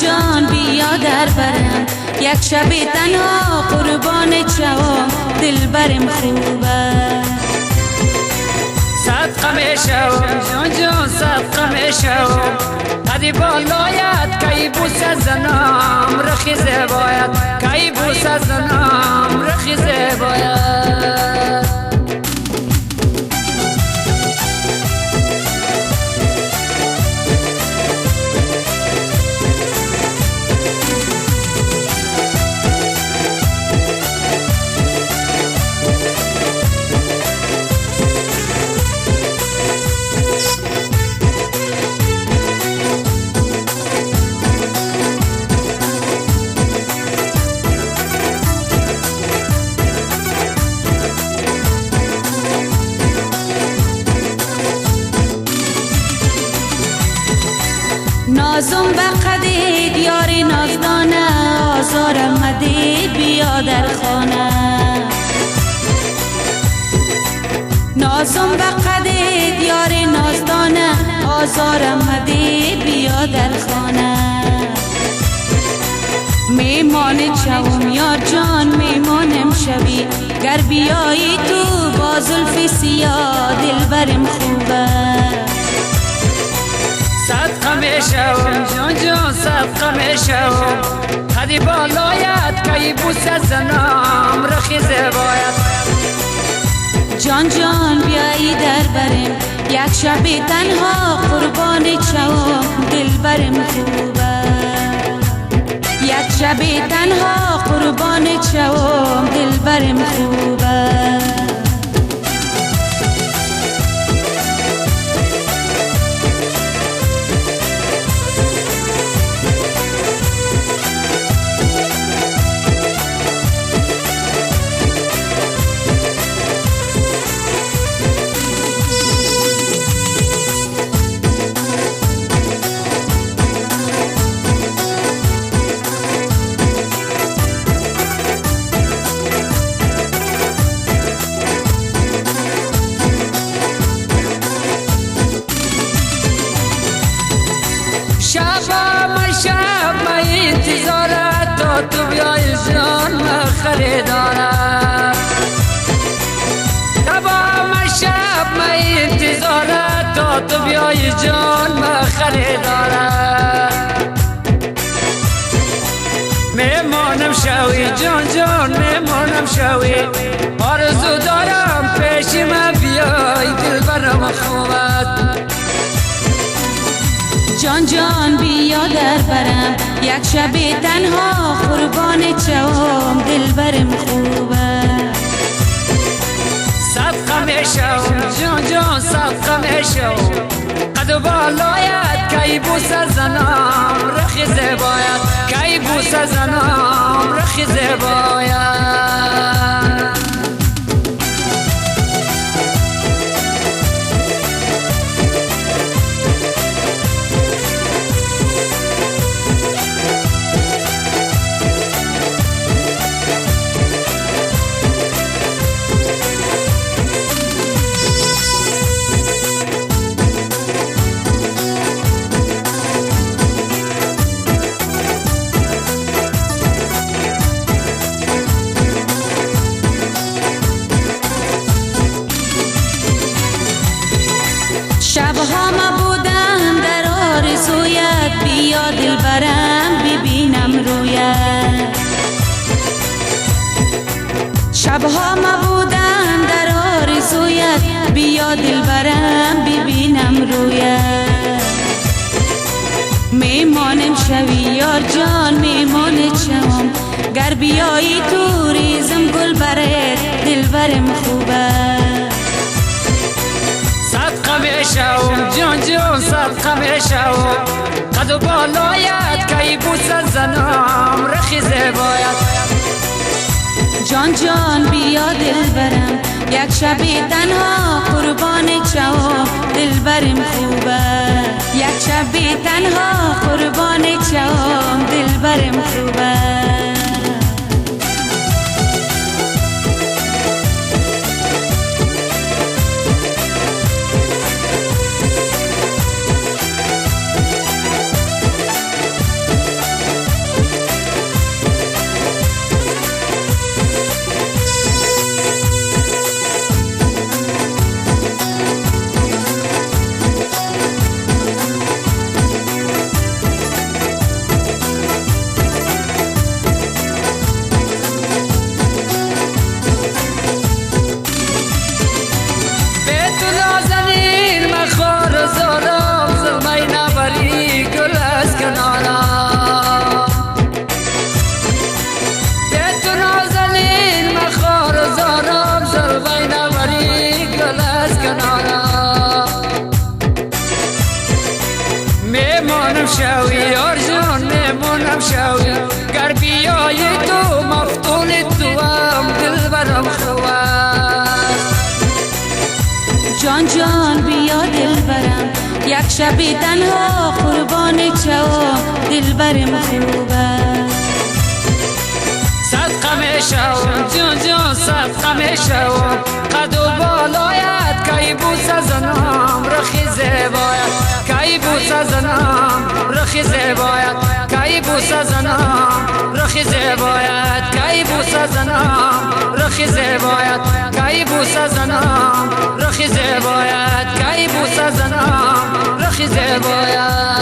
جان بیا در برم، یک شب تنها قربان چوام، دلبرم خوبه. صدقه میشوم جان صدقه میشوم، قدی بالایت کی بوسه زنم رخیزه باید، کی بوسه زنم رخیزه باید. نازم بقدی دیار نازدانه، آزارم مده بیا در خانه. نازم بقدی دیار نازدانه، آزارم مده بیا در خانه. میمان چوم یار جان میمانم شوی، گر بیایی تو با زلف سیاه دلبرم خوبه. صدقه میشوم جان صدقه میشوم، قدی بالایت کی بوسه زنم رخیزه باید. جان بیایی در برم، یک شب تنها قربان چوام، دلبرم خوبه. یک شب تنها قربان چوام، دلبرم خوبه. شب انتظارت تا تو بیای جان خریدارم. شب انتظارت تا تو بیای جان خریدارم. میمانم شوی جان میمانم شوی، آرزو دارم پیش من بیای دلبرم خوبت. جان بیا در برم، یک شب تنها قربان چوام، دلبرم خوبه. صدقه میشوم جان صدقه میشوم، قد بالایت کی بوسه زنم رخیزه باید، کی بوسه زنم رخیزه باید. شبها ما بودم در آرزویت، بیا دلبرم ببینم رویت. شبها ما بودم در آرزویت، بیا دلبرم ببینم رویت. میمانم شوی یار جان میمان چوم، گر بیایی تو ریزم گل برت دلبرم خوبه. صدقه میشوم جان صدقه میشوم، قد بالایت کی بوسه زنم رخیزه باید. جان بیا دلبرم، یک شب تنها قربان چوام، دلبرم خوبه. یک شب تنها قربان چوام، دلبرم خوبه. یک شب تنها قربان چوم دلبرم خوبه صدقه میشوم جون جون صدقه میشوم قد و بالایت کی بوسه زنم رخی زیبایت کی بوسه زنم رخی زیبایت کی بوسه زنم رخی زیبایت کی بوسه زنم رخی زیبایت کی بوسه زنم رخی زیبایت کی بوسه زنم رخی زیبایت